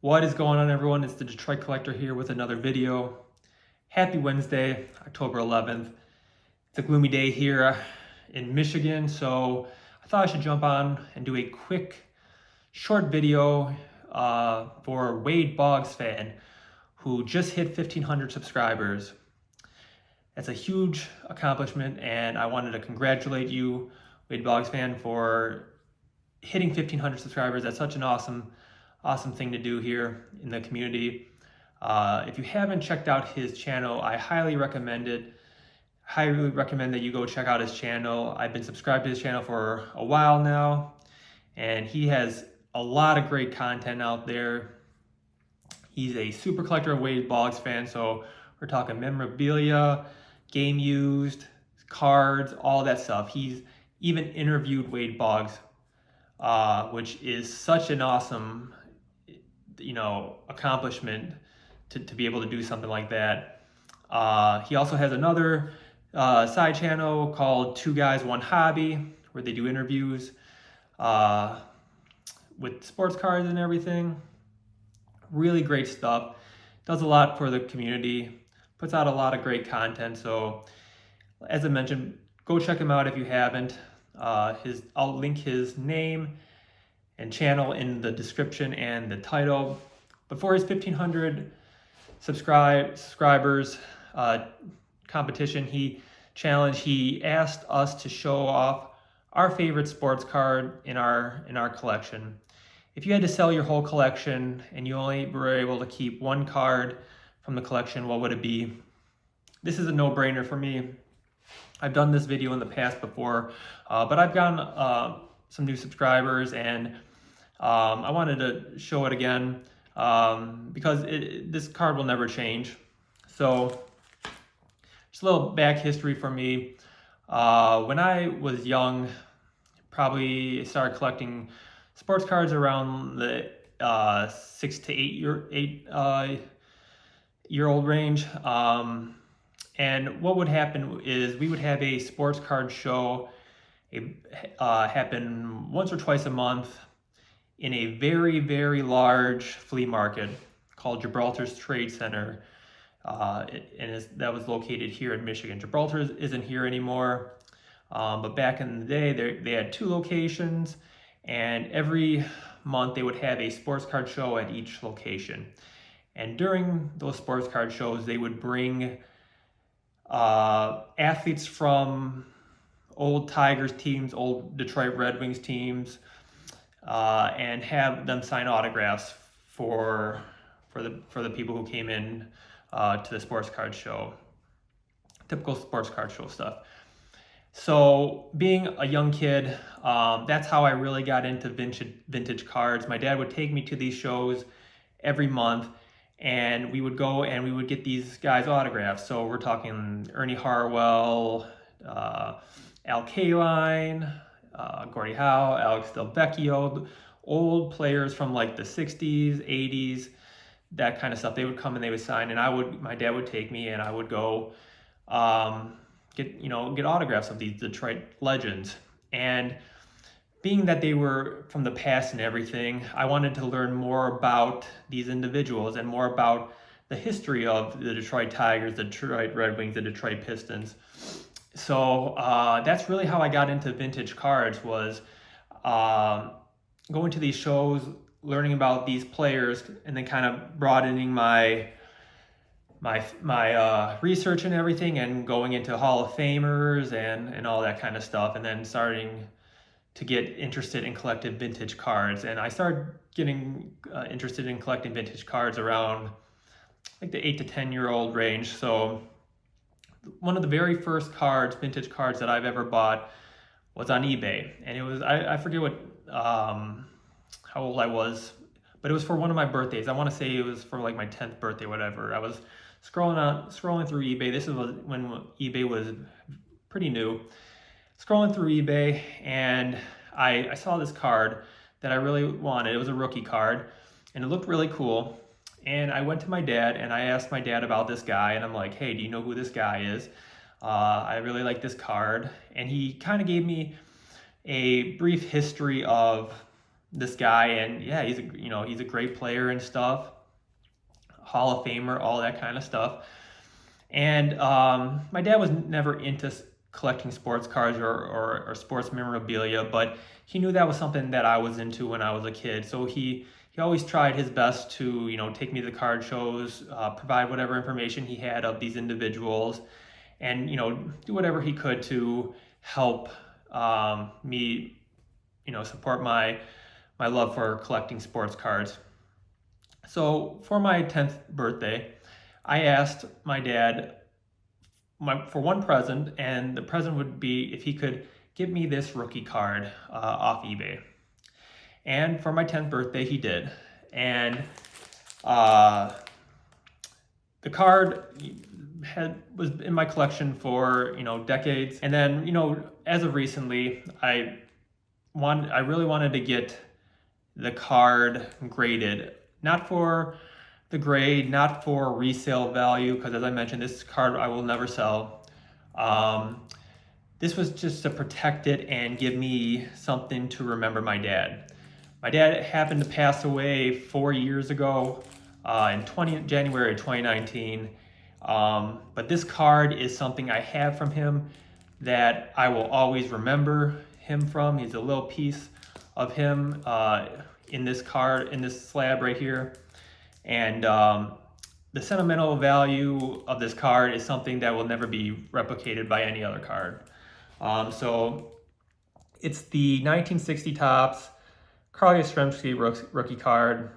What is going on, everyone? It's the Detroit Collector here with another video. Happy Wednesday, October 11th. It's a gloomy day here in Michigan, so I thought I should jump on and do a quick, short video for Wade Boggs fan who just hit 1,500 subscribers. That's a huge accomplishment, and I wanted to congratulate you, Wade Boggs fan, for hitting 1,500 subscribers. That's such an awesome thing to do here in the community. If you haven't checked out his channel, I highly recommend it. Highly recommend that you go check out his channel. I've been subscribed to his channel for a while now, and he has a lot of great content out there. He's a super collector of Wade Boggs fan, so we're talking memorabilia, game used, cards, all that stuff. He's even interviewed Wade Boggs, which is such an awesome accomplishment to be able to do something like that. He also has another side channel called Two Guys One Hobby, where they do interviews with sports cards and everything. Really great stuff. Does a lot for the community, puts out a lot of great content. So as I mentioned, go check him out if you haven't. I'll link his name and channel in the description and the title. Before his 1,500 subscribers competition, he asked us to show off our favorite sports card in our collection. If you had to sell your whole collection and you only were able to keep one card from the collection, what would it be? This is a no-brainer for me. I've done this video in the past before, but I've gotten some new subscribers, and I wanted to show it again because this card will never change. So just a little back history for me. When I was young, probably started collecting sports cards around the 6 to 8 year old range. And what would happen is we would have a sports card show happen once or twice a month in a very, very large flea market called Gibraltar's Trade Center. That was located here in Michigan. Gibraltar isn't here anymore, but back in the day, they had 2 locations, and every month they would have a sports card show at each location. And during those sports card shows, they would bring athletes from old Tigers teams, old Detroit Red Wings teams, and have them sign autographs for the people who came in to the sports card show. Typical sports card show stuff. So being a young kid, that's how I really got into vintage cards. My dad would take me to these shows every month, and we would go and we would get these guys' autographs. So we're talking Ernie Harwell, Al Kaline, Gordie Howe, Alex Delvecchio, old players from like the 60s, 80s, that kind of stuff. They would come and they would sign, and my dad would take me, and I would go get autographs of these Detroit legends. And being that they were from the past and everything, I wanted to learn more about these individuals and more about the history of the Detroit Tigers, the Detroit Red Wings, the Detroit Pistons. So that's really how I got into vintage cards, was going to these shows, learning about these players, and then kind of broadening my research and everything, and going into Hall of Famers and all that kind of stuff, and then starting to get interested in collecting vintage cards. And I started getting interested in collecting vintage cards around like the 8 to 10 year old range. So one of the very first vintage cards that I've ever bought was on eBay, and it was, I forget how old I was, but it was for one of my birthdays. I want to say it was for like my 10th birthday, whatever. I was scrolling through eBay. This was when eBay was pretty new. Scrolling through eBay, and I saw this card that I really wanted. It was a rookie card, and it looked really cool. And I went to my dad, and I asked my dad about this guy, and I'm like, hey, do you know who this guy is? I really like this card. And he kind of gave me a brief history of this guy, and yeah, he's a great player and stuff, Hall of Famer, all that kind of stuff. And my dad was never into collecting sports cards or sports memorabilia, but he knew that was something that I was into when I was a kid. So he always tried his best to, take me to the card shows, provide whatever information he had of these individuals, and, do whatever he could to help me, support my love for collecting sports cards. So for my 10th birthday, I asked my dad for one present, and the present would be if he could give me this rookie card off eBay. And for my 10th birthday, he did. And the card was in my collection for decades. And then as of recently, I really wanted to get the card graded, not for the grade, not for resale value, because as I mentioned, this card I will never sell. This was just to protect it and give me something to remember my dad. My dad happened to pass away 4 years ago in January 2019. But this card is something I have from him that I will always remember him from. He's a little piece of him in this card, in this slab right here. And the sentimental value of this card is something that will never be replicated by any other card. So it's the 1960 Topps Carl Yastrzemski rookie card.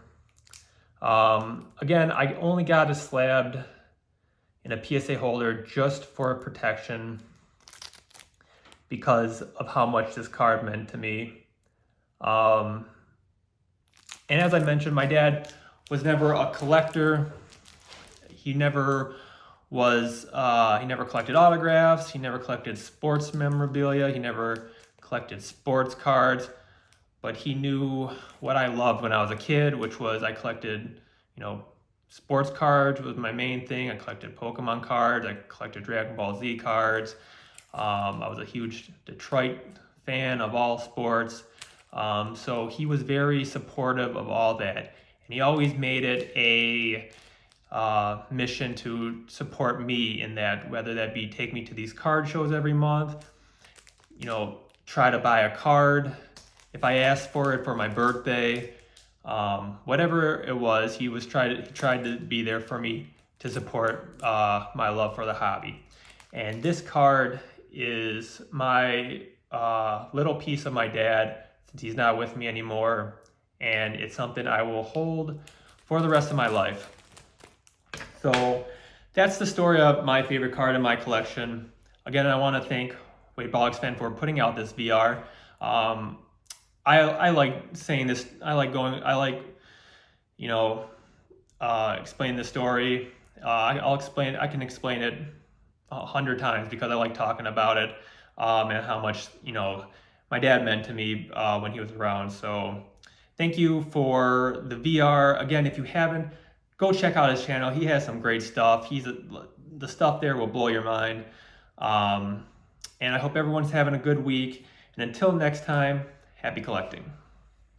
Again, I only got it slabbed in a PSA holder just for protection because of how much this card meant to me. And as I mentioned, my dad was never a collector. He never collected autographs. He never collected sports memorabilia. He never collected sports cards. But he knew what I loved when I was a kid, which was I collected, sports cards was my main thing. I collected Pokemon cards. I collected Dragon Ball Z cards. I was a huge Detroit fan of all sports. So he was very supportive of all that. And he always made it a mission to support me in that, whether that be take me to these card shows every month, try to buy a card if I asked for it for my birthday, whatever it was, he tried to be there for me to support my love for the hobby. And this card is my little piece of my dad, since he's not with me anymore, and it's something I will hold for the rest of my life. So that's the story of my favorite card in my collection. Again, I want to thank Wade Boggspan for putting out this VR. I like saying this. Explain the story. I can explain it 100 times because I like talking about it and how much my dad meant to me when he was around. So thank you for the VR. Again, if you haven't, go check out his channel. He has some great stuff. The stuff there will blow your mind. And I hope everyone's having a good week. And until next time, happy collecting.